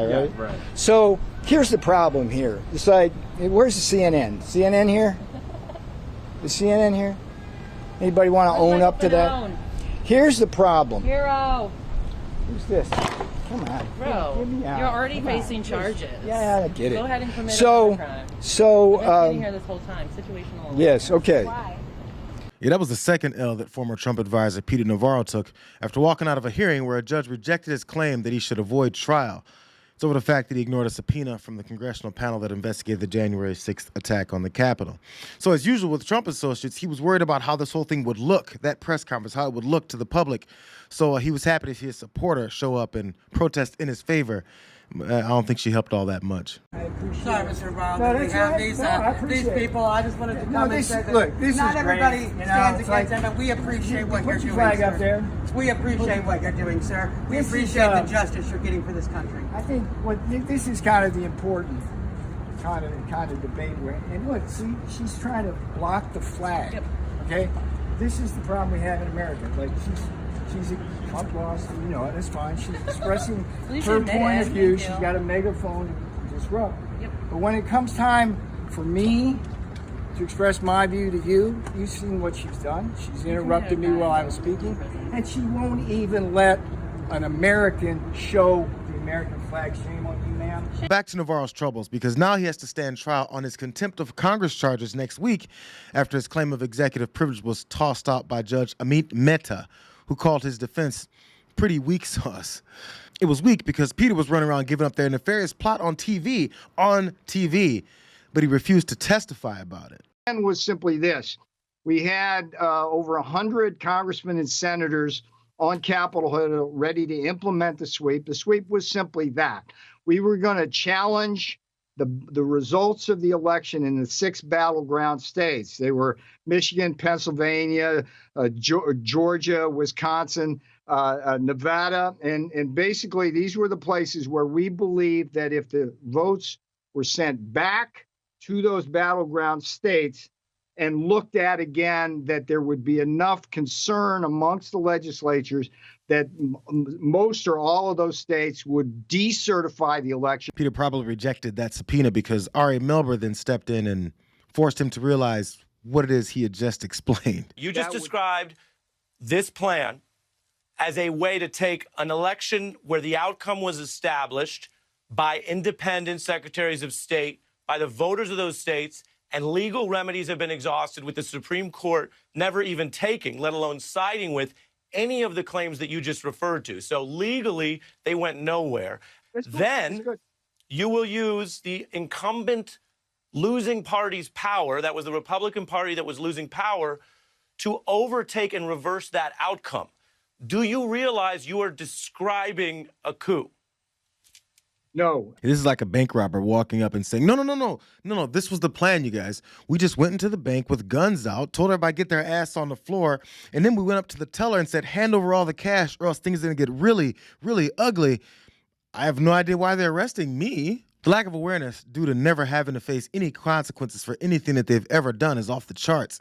right? Yeah, right. So here's the problem here. It's like, where's the CNN? CNN here? Is CNN here? Anybody want to own up to that? Here's the problem. Hero. Who's this? Come on. Bro, Get me out. you're already Come facing on. charges. Yeah, I get it. Go ahead and commit another crime. So, I've been here this whole time. Situational awareness. yes, okay. Why? Yeah, that was the second L that former Trump advisor Peter Navarro took after walking out of a hearing where a judge rejected his claim that he should avoid trial. It's over the fact that he ignored a subpoena from the congressional panel that investigated the January 6th attack on the Capitol. So as usual with Trump associates, he was worried about how this whole thing would look, that press conference, how it would look to the public. So he was happy to see his supporter show up and protest in his favor. I don't think she helped all that much. I appreciate Sorry, it. Mr. Brown. No, we that's have right. these, No, I appreciate these it. people. I just wanted to come and say that look, this not is everybody great, stands it's against like, them, but we appreciate what you're put your doing, flag sir. up there. We appreciate what you're doing, sir. We This is, appreciate the justice you're getting for this country. I think this is kind of the important kind of debate where, and look, see, she's trying to block the flag. Yep. Okay, this is the problem we have in America. Like she's a Trump lost, you know, that's fine. She's expressing her point of view. She's got a megaphone to disrupt. Yep. But when it comes time for me to express my view to you, you've seen what she's done. She's interrupted me while I was speaking, and she won't even let an American show the American flag. Shame on you, ma'am. Back to Navarro's troubles, because now he has to stand trial on his contempt of Congress charges next week after his claim of executive privilege was tossed out by Judge Amit Mehta, who called his defense pretty weak sauce. It was weak because Peter was running around giving up their nefarious plot on TV, but he refused to testify about it. And was simply this. We had over 100 congressmen and senators on Capitol Hill ready to implement the sweep. The sweep was simply that. We were going to challenge the results of the election in the 6 battleground states. They were Michigan, Pennsylvania, Georgia, Wisconsin, Nevada. And basically, these were the places where we believed that if the votes were sent back to those battleground states and looked at again, that there would be enough concern amongst the legislatures that most or all of those states would decertify the election. Peter probably rejected that subpoena because Ari Melber then stepped in and forced him to realize what it is he had just explained. You just described this plan as a way to take an election where the outcome was established by independent secretaries of state, by the voters of those states, and legal remedies have been exhausted with the Supreme Court never even taking, let alone siding with, any of the claims that you just referred to. So legally, they went nowhere. Then you will use the incumbent losing party's power, that was the Republican Party that was losing power, to overtake and reverse that outcome. Do you realize you are describing a coup? No. This is like a bank robber walking up and saying, no, this was the plan, you guys. We just went into the bank with guns out, told everybody to get their ass on the floor, and then we went up to the teller and said, hand over all the cash or else things are going to get really, really ugly. I have no idea why they're arresting me. The lack of awareness due to never having to face any consequences for anything that they've ever done is off the charts.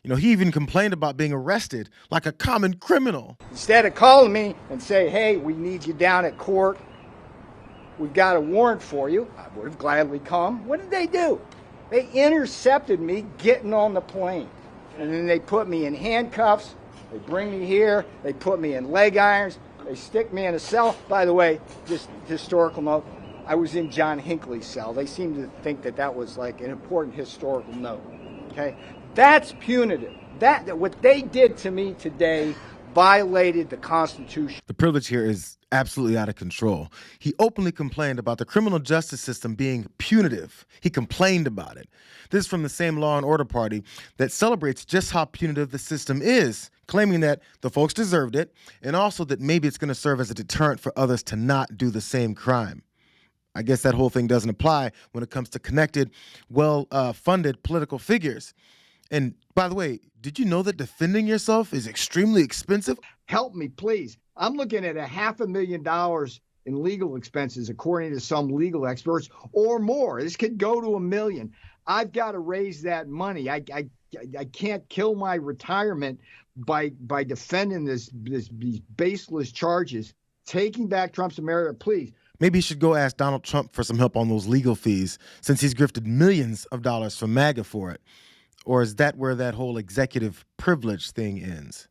You know, he even complained about being arrested like a common criminal. Instead of calling me and say, hey, we need you down at court, we've got a warrant for you, I would have gladly come. What did they do? They intercepted me getting on the plane. And then they put me in handcuffs. They bring me here. They put me in leg irons. They stick me in a cell. By the way, just historical note, I was in John Hinckley's cell. They seem to think that that was like an important historical note. Okay? That's punitive. That what they did to me today violated the Constitution. The privilege here is absolutely out of control. He openly complained about the criminal justice system being punitive. He complained about it. This is from the same Law and Order party that celebrates just how punitive the system is, claiming that the folks deserved it and also that maybe it's going to serve as a deterrent for others to not do the same crime. I guess that whole thing doesn't apply when it comes to connected, well-funded political figures. And by the way, did you know that defending yourself is extremely expensive? Help me, please. I'm looking at $500,000 in legal expenses, according to some legal experts, or more. This could go to $1 million. I've got to raise that money. I can't kill my retirement by defending these baseless charges. Taking back Trump's America, please. Maybe he should go ask Donald Trump for some help on those legal fees since he's grifted millions of dollars from MAGA for it. Or is that where that whole executive privilege thing ends?